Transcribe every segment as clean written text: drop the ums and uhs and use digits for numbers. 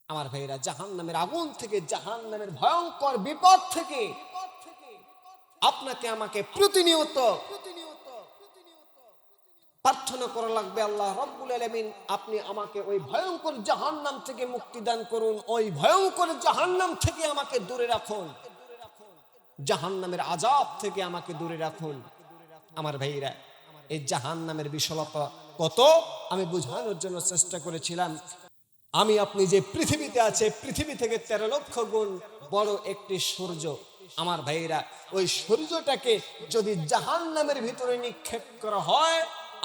আমার ভাইরা, জাহান্নামের আগুন থেকে, জাহান্নামের ভয়ঙ্কর বিপদ থেকে আপনাকে আমাকে প্রতিনিয়ত প্রার্থনা করা লাগবে, আল্লাহ রাব্বুল আলামিন আপনি আমাকে ওই ভয়ঙ্কর জাহান্নাম থেকে মুক্তি দান করুন, ওই ভয়ঙ্কর জাহান্নাম থেকে আমাকে দূরে রাখুন, জাহান্নামের আযাব থেকে আমাকে দূরে রাখুন। আমার ভাইরা, এই জাহান্নামের বিশালতা কত আমি বোঝানোর জন্য চেষ্টা করেছিলাম। আমি আপনি যে পৃথিবীতে আছে, পৃথিবী থেকে 13 লক্ষ গুণ বড় একটি সূর্য। আমার ভাইরা, ওই সূর্যটাকে যদি জাহান্নামের ভিতরে নিক্ষেপ করা হয়,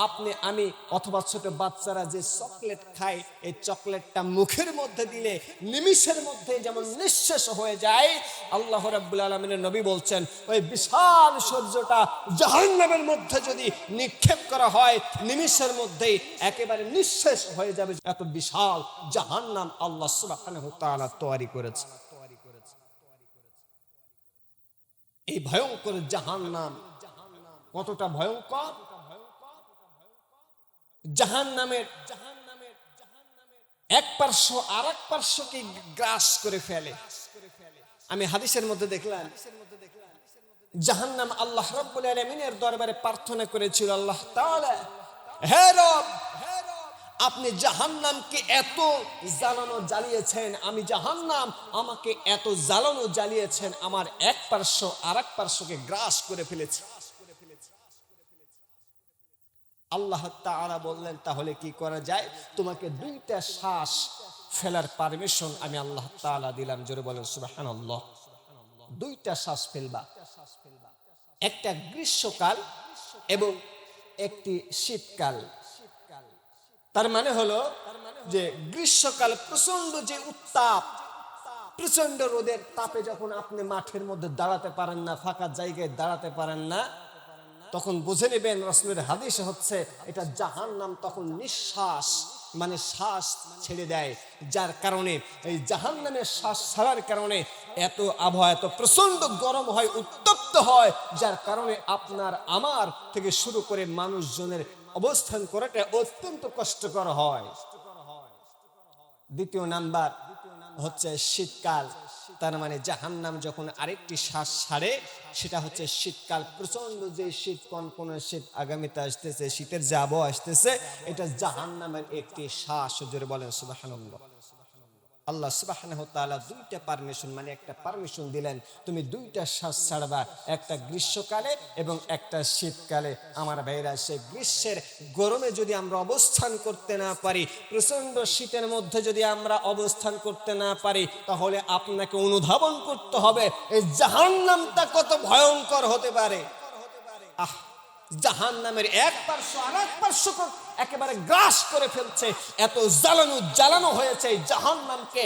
আপনি আমি অথবা ছোট বাচ্চারা যে চকলেট খায়, এই চকলেটটা মুখের মধ্যে দিলে নিমিষের মধ্যে যেমন নিঃশেষ হয়ে যায়, আল্লাহ রাব্বুল আলামিনের নবী বলছেন ওই বিশাল সূর্যটা জাহান্নামের মধ্যে যদি নিক্ষেপ করা হয়, নিমিষের মধ্যেই একেবারে নিঃশেষ হয়ে যাবে। এত বিশাল জাহান্নাম আল্লাহ সুবহানাহু ওয়া তাআলা তৈরি করেছে। এই ভয়ঙ্কর জাহান্নাম কতটা ভয়ঙ্কর! জাহান্নামের এক পার্শ্ব আর এক পার্শ্বকে গ্রাস করে ফেলে। আমি হাদিসের মধ্যে দেখলাম, জাহান্নাম আল্লাহ রাব্বুল আলামিনের দরবারে প্রার্থনা করেছিল, আল্লাহ তাআলা, হে রব, আপনি জাহান্নামকে এত জ্বালানো জ্বালিয়েছেন, আমি জাহান্নাম আমাকে এত জ্বালানো জ্বালিয়েছেন, আমার এক পার্শ্ব আর এক পার্শ্বকে গ্রাস করে ফেলেছে। আল্লাহ তাআলা বললেন, তাহলে কি করা যায়? তোমাকে 2টা শ্বাস ফেলার পারমিশন আমি আল্লাহ তাআলা দিলাম। জোরে বলেন সুবহানাল্লাহ। 2টা শ্বাস ফেলবা, একটা গ্রীষ্মকাল এবং একটি শীতকাল। তার মানে হলো যে গ্রীষ্মকাল প্রচন্ড যে উত্তাপ, প্রচন্ড রোদের তাপে যখন আপনি মাঠের মধ্যে দাঁড়াতে পারেন না, ফাঁকা জায়গায় দাঁড়াতে পারেন না, তখন বুঝে নেবেন রাসূলের হাদিসে হচ্ছে এটা জাহান্নাম তখন নিঃশ্বাস মানে শ্বাস ছেড়ে দেয়, যার কারণে এই জাহান্নামের শ্বাস ছাড়ার কারণে এত আবহাওয়া এত প্রচন্ড গরম হয়, উত্তপ্ত হয়, যার কারণে আপনার আমার থেকে শুরু করে মানুষজনের অবস্থান করাটা অত্যন্ত কষ্টকর হয়। দ্বিতীয় নাম্বার হচ্ছে শীতকাল। তার মানে জাহান্নাম যখন আরেকটি শ্বাস ছাড়ে সেটা হচ্ছে শীতকাল। প্রচন্ড যে শীত, কনকনে শীত আগামীতে আসতেছে, শীতের যে আবহাওয়া আসতেছে, এটা জাহান্নামের একটি শ্বাস। জোরে বলেন সুবহানাল্লাহ। আল্লাহ সুবহানাহু ওয়া তাআলা 2টা পারমিশন মানে একটা পারমিশন দিলেন, তুমি 2টা শ্বাস ছাড়বা, একটা গ্রীষ্মকালে এবং একটা শীতকালে। আমার ভাইরা, সেই গ্রীষ্মের গরমে যদি আমরা অবস্থান করতে না পারি, প্রচন্ড শীতের মধ্যে যদি আমরা অবস্থান করতে না পারি, তাহলে আপনাকে অনুধাবন করতে হবে এই জাহান্নামটা কত ভয়ঙ্কর হতে পারে। জাহান্নামের এক পার্শ্ব আর এক পার্শ্বকে একেবারে গ্রাস করে ফেলছে, এত জ্বালানো হয়েছে এই জাহান্নামকে